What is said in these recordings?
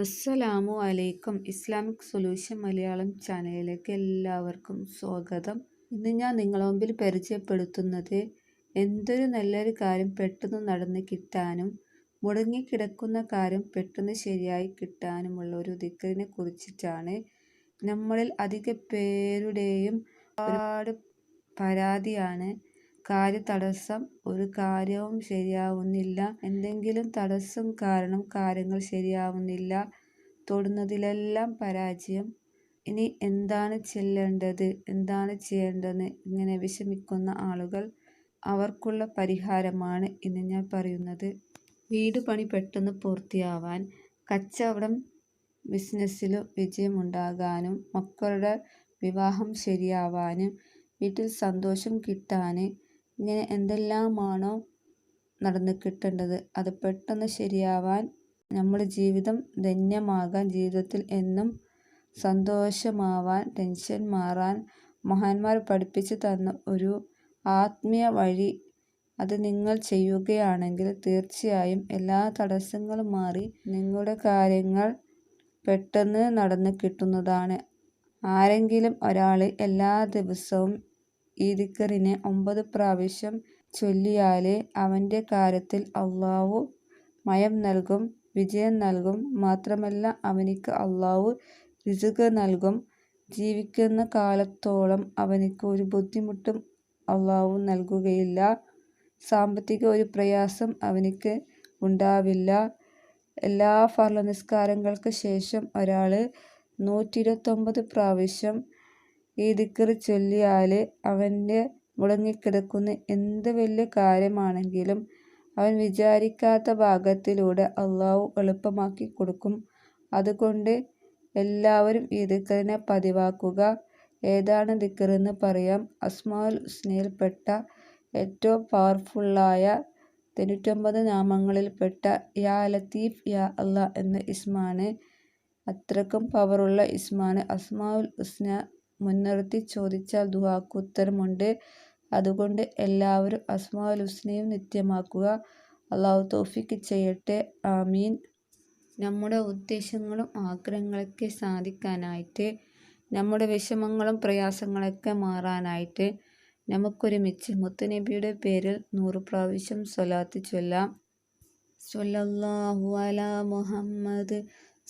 അസ്സലാമു അലൈക്കും. Islamic solution Malayalam ചാനലിലേക്ക് എല്ലാവർക്കും സ്വാഗതം. ഇന്ന് ഞാൻ നിങ്ങളുടെ മുമ്പിൽ പരിചയപ്പെടുത്തുന്നത് എന്തൊരു നല്ലൊരു കാര്യം പെട്ടെന്ന് നടന്ന് കിട്ടാനും മുടങ്ങിക്കിടക്കുന്ന കാര്യം പെട്ടെന്ന് ശരിയായി കിട്ടാനുമുള്ള ഒരു ദിക്റിനെ കുറിച്ചിട്ടാണ്. നമ്മളിൽ അധിക പേരുടെയും ഒരുപാട് പരാതിയാണ് കാര്യതടസ്സം. ഒരു കാര്യവും ശരിയാവുന്നില്ല, എന്തെങ്കിലും തടസ്സം കാരണം കാര്യങ്ങൾ ശരിയാവുന്നില്ല, തൊടുന്നതിലെല്ലാം പരാജയം. ഇനി എന്താണ് ചെല്ലേണ്ടത്, എന്താണ് ചെയ്യേണ്ടതെന്ന് ഇങ്ങനെ വിഷമിക്കുന്ന ആളുകൾ, അവർക്കുള്ള പരിഹാരമാണ് ഇന്ന് ഞാൻ പറയുന്നത്. വീട് പണി പെട്ടെന്ന് പൂർത്തിയാവാൻ, കച്ചവടം ബിസിനസ്സിലും വിജയമുണ്ടാകാനും, മക്കളുടെ വിവാഹം ശരിയാവാനും, വീട്ടിൽ സന്തോഷം കിട്ടാൻ, ഇങ്ങനെ എന്തെല്ലാമാണോ നടന്ന് കിട്ടേണ്ടത് അത് പെട്ടെന്ന് ശരിയാവാൻ, നമ്മുടെ ജീവിതം ധന്യമാകാൻ, ജീവിതത്തിൽ എന്നും സന്തോഷമാവാൻ, ടെൻഷൻ മാറാൻ മഹാന്മാർ പഠിപ്പിച്ചു തന്ന ഒരു ആത്മീയ വഴി. അത് നിങ്ങൾ ചെയ്യുകയാണെങ്കിൽ തീർച്ചയായും എല്ലാ തടസ്സങ്ങളും മാറി നിങ്ങളുടെ കാര്യങ്ങൾ പെട്ടെന്ന് നടന്ന് കിട്ടുന്നതാണ്. ആരെങ്കിലും ഒരാൾ എല്ലാ ദിവസവും ഈ ദിക്റിനെ 9 പ്രാവശ്യം ചൊല്ലിയാൽ അവൻ്റെ കാര്യത്തിൽ അള്ളാഹു മയം നൽകും, വിജയം നൽകും. മാത്രമല്ല അവനിക്ക് അള്ളാഹു റിസ്ക് നൽകും. ജീവിക്കുന്ന കാലത്തോളം അവനിക്ക് ഒരു ബുദ്ധിമുട്ടും അള്ളാഹു നൽകുകയില്ല. സാമ്പത്തിക ഒരു പ്രയാസം അവനിക്ക് ഉണ്ടാവില്ല. എല്ലാ ഫർള് നിസ്കാരങ്ങൾക്ക് ശേഷം ഒരാൾ 129 പ്രാവശ്യം ഈ ദിക്റ് ചൊല്ലിയാൽ അവൻ്റെ മുടങ്ങിക്കിടക്കുന്ന എന്ത് വലിയ കാര്യമാണെങ്കിലും അവൻ വിചാരിക്കാത്ത ഭാഗത്തിലൂടെ അള്ളാഹു എളുപ്പമാക്കി കൊടുക്കും. അതുകൊണ്ട് എല്ലാവരും ഈ ദിക്റിനെ പതിവാക്കുക. ഏതാണ് ദിക്റെന്ന് പറയാം. അസ്മാഉൽ ഹുസ്നയിൽപ്പെട്ട ഏറ്റവും പവർഫുള്ളായ 99 നാമങ്ങളിൽപ്പെട്ട യാ ലത്തീഫ് യാ അല്ലാ എന്ന ഇസ്മാണ്. അത്രക്കും പവറുള്ള ഇസ്മാണ്. അസ്മാഉൽ ഹുസ്ന മുൻനിർത്തി ചോദിച്ചാൽ ദുആക്ക് ഉത്തരമുണ്ട്. അതുകൊണ്ട് എല്ലാവരും അസ്മാഉൽ ഹുസ്നയും നിത്യമാക്കുക. അള്ളാഹു തൗഫീഖ് ചെയ്യട്ടെ. ആമീൻ. നമ്മുടെ ഉദ്ദേശങ്ങളും ആഗ്രഹങ്ങളൊക്കെ സാധിക്കാനായിട്ട്, നമ്മുടെ വിഷമങ്ങളും പ്രയാസങ്ങളൊക്കെ മാറാനായിട്ട് നമുക്കൊരുമിച്ച് മുത്തുനബിയുടെ പേരിൽ 100 പ്രാവശ്യം സ്വലാത്ത് ചൊല്ലാം. സ്വല്ലല്ലാഹു അലാ മുഹമ്മദ്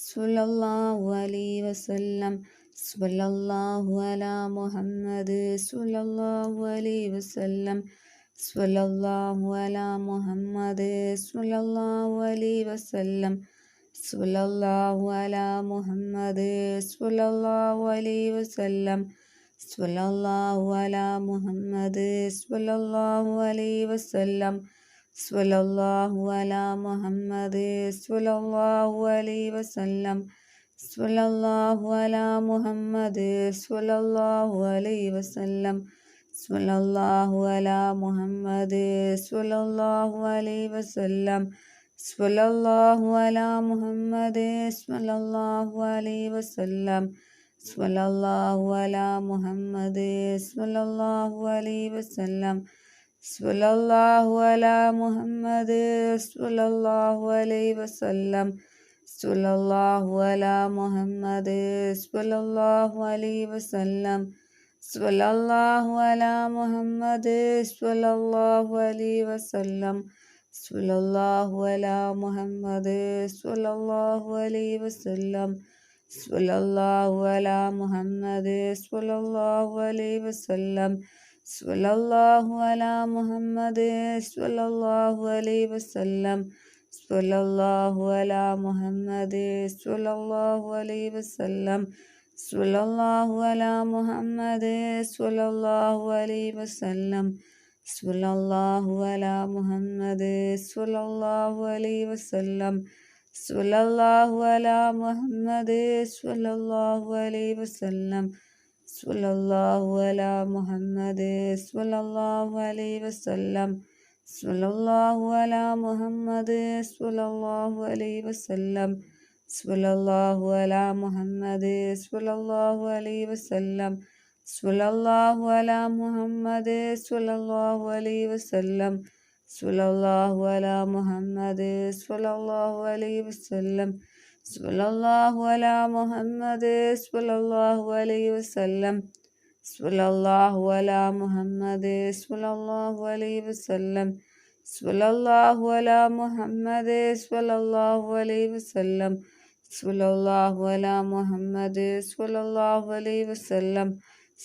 സ്വല്ലല്ലാഹു അലൈഹി വസല്ലം. സ്വല്ലല്ലാഹു അലാ മുഹമ്മദ് സ്വല്ലല്ലാഹു അലൈഹി വസല്ലം. സ്വല്ലല്ലാഹു അലാ മുഹമ്മദ് സ്വല്ലല്ലാഹു അലൈഹി വസല്ലം. സ്വല്ലല്ലാഹു അലാ മുഹമ്മദ് സ്വല്ലല്ലാഹു അലൈഹി വസല്ലം. സ്വല്ലല്ലാഹു അലാ മുഹമ്മദ് സ്വല്ലല്ലാഹു അലൈഹി വസല്ലം. സ്വല്ലല്ലാഹു അലാ മുഹമ്മദ് സ്വല്ലല്ലാഹു അലൈഹി വസല്ലം. സ്വല്ലല്ലാഹു അലാ മുഹമ്മദ് സ്വല്ലല്ലാഹു അലൈഹി വസല്ലം. സ്വല്ലല്ലാഹു അലാ മുഹമ്മദ് സ്വല്ലല്ലാഹു അലൈഹി വസല്ലം. സ്വല്ലല്ലാഹു അലാ മുഹമ്മദ് സ്വല്ലല്ലാഹു അലൈഹി വസല്ലം. സ്വല്ലല്ലാഹു അലാ മുഹമ്മദ് സ്വല്ലല്ലാഹു അലൈഹി വസല്ലം. സ്വല്ലല്ലാഹു അലാ മുഹമ്മദ് സ്വല്ലല്ലാഹു അലൈഹി വസല്ലം. സ്വല്ലല്ലാഹു അലാ മുഹമ്മദ് സ്വല്ലല്ലാഹു അലൈഹി വസല്ലം. സ്വല്ലല്ലാഹു അലാ മുഹമ്മദ് സ്വല്ലല്ലാഹു അലൈഹി വസല്ലം. സ്വല്ലല്ലാഹു അലാ മുഹമ്മദ് സ്വല്ലല്ലാഹു അലൈഹി വസല്ലം. സ്വല്ലല്ലാഹു അലാ മുഹമ്മദ് സ്വല്ലല്ലാഹു അലൈഹി വസല്ലം. സ്വല്ലല്ലാഹു അലാ മുഹമ്മദ് സ്വല്ലല്ലാഹു അലൈഹി വസല്ലം. സ്വല്ലല്ലാഹു അലാ മുഹമ്മദ് സ്വല്ലല്ലാഹു അലൈഹി വസല്ലം. സ്വല്ലല്ലാഹു അലാ മുഹമ്മദ് സ്വല്ലല്ലാഹു അലൈഹി വസല്ലം. സ്വല്ലല്ലാഹു അലാ മുഹമ്മദ് സ്വല്ലല്ലാഹു അലൈഹി വസല്ലം. സ്വല്ലല്ലാഹു അലാ മുഹമ്മദ് സ്വല്ലല്ലാഹു അലൈഹി വസല്ലം. സ്വല്ലല്ലാഹു അലാ മുഹമ്മദ് സ്വല്ലല്ലാഹു അലൈഹി വസല്ലം. സ്വല്ലല്ലാഹു അലാ മുഹമ്മദ് സ്വല്ലല്ലാഹു അലൈഹി വസല്ലം. സ്വല്ലല്ലാഹു അലാ മുഹമ്മദ് സ്വല്ലല്ലാഹു അലൈഹി വസല്ലം. സ്വല്ലല്ലാഹു അലാ മുഹമ്മദ് സ്വല്ലല്ലാഹു അലൈഹി വസല്ലം. സ്വല്ലല്ലാഹു അലാ മുഹമ്മദ് സ്വല്ലല്ലാഹു അലൈഹി വസല്ലം. സ്വല്ലല്ലാഹു അലാ മുഹമ്മദ് സ്വല്ലല്ലാഹു അലൈഹി വസല്ലം. സ്വല്ലല്ലാഹു അലാ മുഹമ്മദ് സ്വല്ലല്ലാഹു അലൈഹി വസല്ലം. സ്വല്ലല്ലാഹു അലാ മുഹമ്മദ് സ്വല്ലല്ലാഹു അലൈഹി വസല്ലം. സ്വല്ലല്ലാഹു അലാ മുഹമ്മദ് സ്വല്ലല്ലാഹു അലൈഹി വസല്ലം.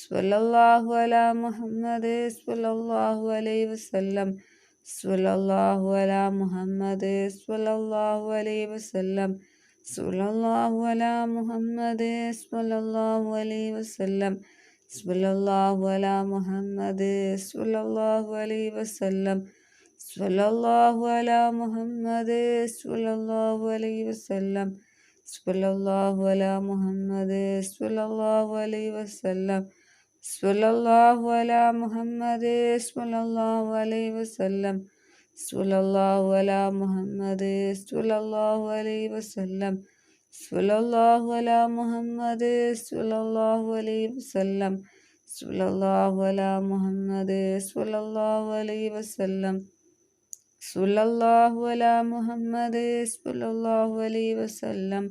സ്വല്ലല്ലാഹു അലാ മുഹമ്മദ് സ്വല്ലല്ലാഹു അലൈഹി വസല്ലം. സ്വല്ലല്ലാഹു അലാ മുഹമ്മദ് സ്വല്ലല്ലാഹു അലൈഹി വസല്ലം. സ്വല്ലല്ലാഹു അലാ മുഹമ്മദ് സ്വല്ലല്ലാഹു അലൈഹി വസല്ലം. സ്വല്ലല്ലാഹു അലാ മുഹമ്മദ് സ്വല്ലല്ലാഹു അലൈഹി വസല്ലം. സ്വല്ലല്ലാഹു അലാ മുഹമ്മദ് സ്വല്ലല്ലാഹു അലൈഹി വസല്ലം. സ്വല്ലല്ലാഹു അലാ മുഹമ്മദ് സ്വല്ലല്ലാഹു അലൈഹി വസല്ലം. സ്വല്ലല്ലാഹു അലാ മുഹമ്മദ് സ്വല്ലല്ലാഹു അലൈഹി വസല്ലം. സ്വല്ലല്ലാഹു അലാ മുഹമ്മദ് സ്വല്ലല്ലാഹു അലൈഹി വസല്ലം. സ്വല്ലല്ലാഹു അലാ മുഹമ്മദ് സ്വല്ലല്ലാഹു അലൈഹി വസല്ലം. സ്വല്ലല്ലാഹു അലാ മുഹമ്മദ് സ്വല്ലല്ലാഹു അലൈഹി വസല്ലം. സ്വല്ലല്ലാഹു അലാ മുഹമ്മദ് സ്വല്ലല്ലാഹു അലൈഹി വസല്ലം. സ്വല്ലല്ലാഹു അലാ മുഹമ്മദ് സ്വല്ലല്ലാഹു അലൈഹി വസല്ലം.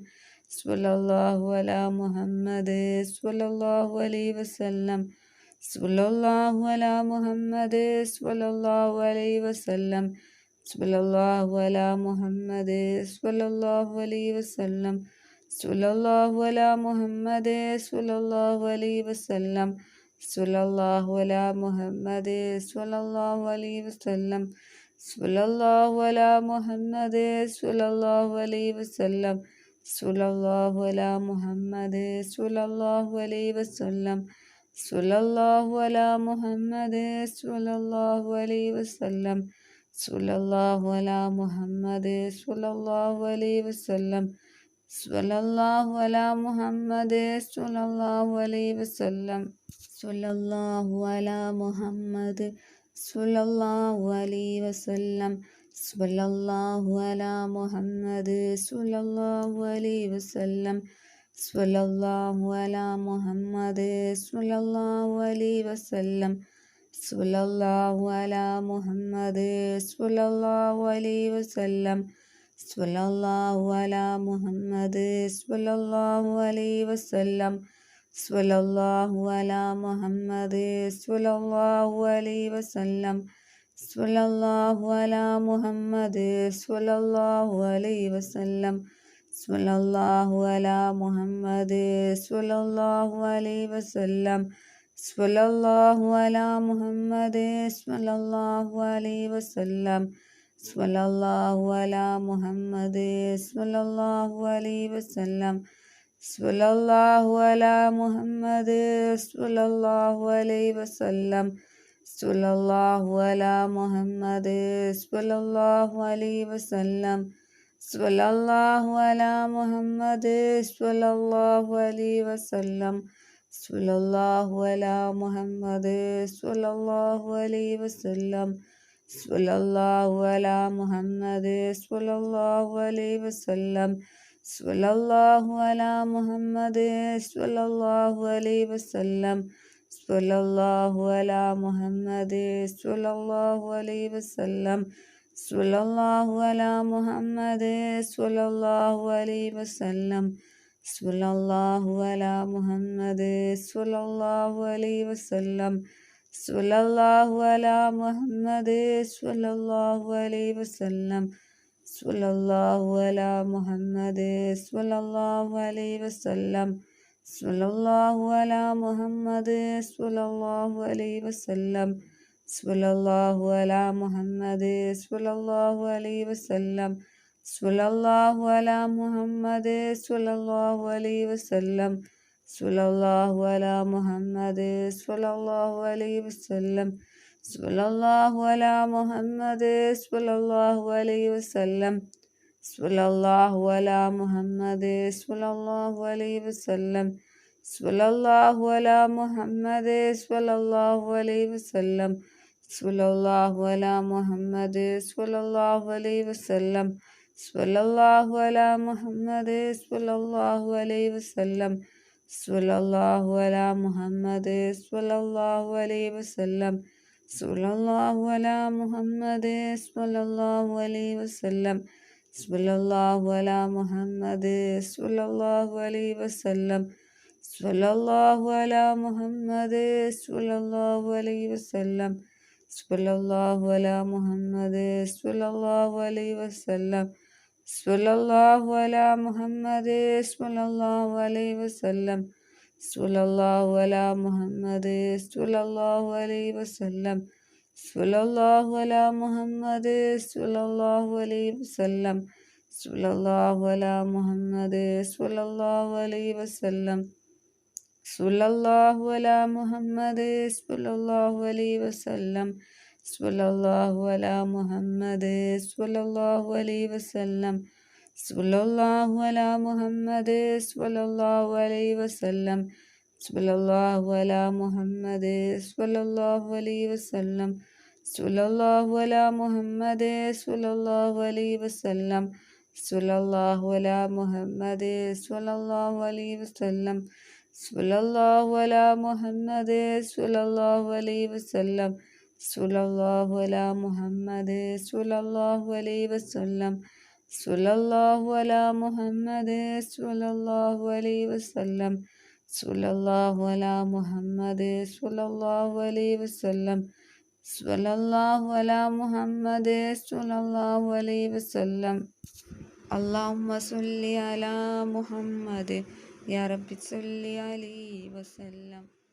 സ്വല്ലല്ലാഹു അലാ മുഹമ്മദ് സ്വല്ലല്ലാഹു അലൈഹി വസല്ലം. സ്വല്ലല്ലാഹു അലാ മുഹമ്മദ് സ്വല്ലല്ലാഹു അലൈഹി വസല്ലം. സ്വല്ലല്ലാഹു അലാ മുഹമ്മദ് സ്വല്ലല്ലാഹു അലൈഹി വസല്ലം. സ്വല്ലല്ലാഹു അലാ മുഹമ്മദ് സ്വല്ലല്ലാഹു അലൈഹി വസല്ലം. സ്വല്ലല്ലാഹു അലാ മുഹമ്മദ് സ്വല്ലല്ലാഹു അലൈഹി വസല്ലം. സ്വല്ലല്ലാഹു അലാ മുഹമ്മദ് സ്വല്ലല്ലാഹു അലൈഹി വസല്ലം. സ്വല്ലല്ലാഹു അലാ മുഹമ്മദ് സ്വല്ലല്ലാഹു അലൈഹി വസല്ലം. സ്വല്ലല്ലാഹു അലാ മുഹമ്മദ് സ്വല്ലല്ലാഹു അലൈഹി വസല്ലം. സ്വല്ലല്ലാഹു അലാ മുഹമ്മദ് സ്വല്ലല്ലാഹു അലൈഹി വസല്ലം. സ്വല്ലല്ലാഹു അലാ മുഹമ്മദ് സ്വല്ലല്ലാഹു അലൈഹി വസല്ലം. സ്വല്ലല്ലാഹു അലാ മുഹമ്മദ് സ്വല്ലല്ലാഹു അലൈഹി വസല്ലം. സ്വല്ലല്ലാഹു അലാ മുഹമ്മദ് സ്വല്ലല്ലാഹു അലൈഹി വസല്ലം. സ്വല്ലല്ലാഹു അലാ മുഹമ്മദ് സ്വല്ലല്ലാഹു അലൈഹി വസല്ലം. സ്വല്ലല്ലാഹു അലാ മുഹമ്മദ് സ്വല്ലല്ലാഹു അലൈഹി വസല്ലം. സ്വല്ലല്ലാഹു അലാ മുഹമ്മദ് സ്വല്ലല്ലാഹു അലൈഹി വസല്ലം. സ്വല്ലല്ലാഹു അലാ മുഹമ്മദ് സ്വല്ലല്ലാഹു അലൈഹി വസല്ലം. സ്വല്ലല്ലാഹു അലാ മുഹമ്മദ് സ്വല്ലല്ലാഹു അലൈഹി വസല്ലം. സ്വല്ലല്ലാഹു അലാ മുഹമ്മദ് സ്വല്ലല്ലാഹു അലൈഹി വസല്ലം. സ്വല്ലല്ലാഹു അലാ മുഹമ്മദ് സ്വല്ലല്ലാഹു അലൈഹി വസല്ലം. സ്വല്ലല്ലാഹു അലാ മുഹമ്മദ് സ്വല്ലല്ലാഹു അലൈഹി വസല്ലം. സ്വല്ലല്ലാഹു അലാ മുഹമ്മദ് സ്വല്ലല്ലാഹു അലൈഹി വസല്ലം. സ്വല്ലല്ലാഹു അലാ മുഹമ്മദ് സ്വല്ലല്ലാഹു അലൈഹി വസല്ലം. സ്വല്ലല്ലാഹു അലാ മുഹമ്മദ് സ്വല്ലല്ലാഹു അലൈഹി വസല്ലം. സ്വല്ലല്ലാഹു അലാ മുഹമ്മദ് സ്വല്ലല്ലാഹു അലൈഹി വസല്ലം. സ്വല്ലല്ലാഹു അലാ മുഹമ്മദ് സ്വല്ലല്ലാഹു അലൈഹി വസല്ലം. സ്വല്ലല്ലാഹു അലാ മുഹമ്മദ് സ്വല്ലല്ലാഹു അലൈഹി വസല്ലം. സ്വല്ലല്ലാഹു അലാ മുഹമ്മദ് സ്വല്ലല്ലാഹു അലൈഹി വസല്ലം. സ്വല്ലല്ലാഹു അലാ മുഹമ്മദ് സ്വല്ലല്ലാഹു അലൈഹി വസല്ലം. സ്വല്ലല്ലാഹു അലാ മുഹമ്മദ് സ്വല്ലല്ലാഹു അലൈഹി വസല്ലം. സ്വല്ലല്ലാഹു അലാ മുഹമ്മദ് സ്വല്ലല്ലാഹു അലൈഹി വസല്ലം. സ്വല്ലല്ലാഹു അലാ മുഹമ്മദ് സ്വല്ലല്ലാഹു അലൈഹി വസല്ലം. സ്വല്ലല്ലാഹു അലാ മുഹമ്മദ് സ്വല്ലല്ലാഹു അലൈഹി വസല്ലം. സ്വല്ലല്ലാഹു അലാ മുഹമ്മദ് സ്വല്ലല്ലാഹു അലൈഹി വസല്ലം. സ്വല്ലല്ലാഹു അലാ മുഹമ്മദ് സ്വല്ലല്ലാഹു അലൈഹി വസല്ലം. സ്വല്ലല്ലാഹു അലാ മുഹമ്മദ് സ്വല്ലല്ലാഹു അലൈഹി വസല്ലം. സ്വല്ലല്ലാഹു അലാ മുഹമ്മദ് സ്വല്ലല്ലാഹു അലൈഹി വസല്ലം. സ്വല്ലല്ലാഹു അലാ മുഹമ്മദ് സ്വല്ലല്ലാഹു അലൈഹി വസല്ലം. സ്വല്ലല്ലാഹു അലാ മുഹമ്മദ് സ്വല്ലല്ലാഹു അലൈഹി വസല്ലം. സ്വല്ലല്ലാഹു അലാ മുഹമ്മദ് സ്വല്ലല്ലാഹു അലൈഹി വസല്ലം. സ്വല്ലല്ലാഹു അലാ മുഹമ്മദ് സ്വല്ലല്ലാഹു അലൈഹി വസല്ലം. സ്വല്ലല്ലാഹു അലാ മുഹമ്മദ് സ്വല്ലല്ലാഹു അലൈഹി വസല്ലം. സ്വല്ലല്ലാഹു അലാ മുഹമ്മദ് സ്വല്ലല്ലാഹു അലൈഹി വസല്ലം സ്വല്ലല്ലാഹു അലാ മുഹമ്മദ് സ്വല്ലല്ലാഹു അലൈഹി വസല്ലം സ്വല്ലല്ലാഹു അലാ മുഹമ്മദ് സ്വല്ലല്ലാഹു അലൈഹി വസല്ലം സ്വല്ലല്ലാഹു അലാ മുഹമ്മദ് സ്വല്ലല്ലാഹു അലൈഹി വസല്ലം സ്വല്ലല്ലാഹു അലാ മുഹമ്മദ് സ്വല്ലല്ലാഹു അലൈഹി വസല്ലം സ്വല്ലല്ലാഹു അലാ മുഹമ്മദ് സ്വല്ലല്ലാഹു അലൈഹി വസല്ലം സ്വല്ലല്ലാഹു അലാ മുഹമ്മദ് സ്വല്ലല്ലാഹു അലൈഹി വസല്ലം സ്വല്ലല്ലാഹു അലാ മുഹമ്മദ് സ്വല്ലല്ലാഹു അലൈഹി വസല്ലം സ്വല്ലല്ലാഹു അലാ മുഹമ്മദ് സ്വല്ലല്ലാഹു അലൈഹി വസല്ലം സ്വല്ലല്ലാഹു അലാ മുഹമ്മദ് സ്വല്ലല്ലാഹു അലൈഹി വസല്ലം സ്വല്ലല്ലാഹു അലാ മുഹമ്മദ് സ്വല്ലല്ലാഹു അലൈഹി വസല്ലം സ്വല്ലല്ലാഹു അലാ മുഹമ്മദ് സ്വല്ലല്ലാഹു അലൈഹി വസല്ലം സ്വല്ലല്ലാഹു അലാ മുഹമ്മദ് സ്വല്ലല്ലാഹു അലൈഹി വസല്ലം സ്വല്ലല്ലാഹു അലാ മുഹമ്മദ് സ്വല്ലല്ലാഹു അലൈഹി വസല്ലം സ്വല്ലല്ലാഹു അലാ മുഹമ്മദ് സ്വല്ലല്ലാഹു അലൈഹി വസല്ലം സ്വല്ലല്ലാഹു അലാ മുഹമ്മദ് സ്വല്ലല്ലാഹു അലൈഹി വസല്ലം സ്വല്ലല്ലാഹു അലാ മുഹമ്മദ് സ്വല്ലല്ലാഹു അലൈഹി വസല്ലം സ്വല്ലല്ലാഹു അലാ മുഹമ്മദ് സ്വല്ലല്ലാഹു അലൈഹി വസല്ലം اللهم صل على محمد يا رب صل عليه وسلم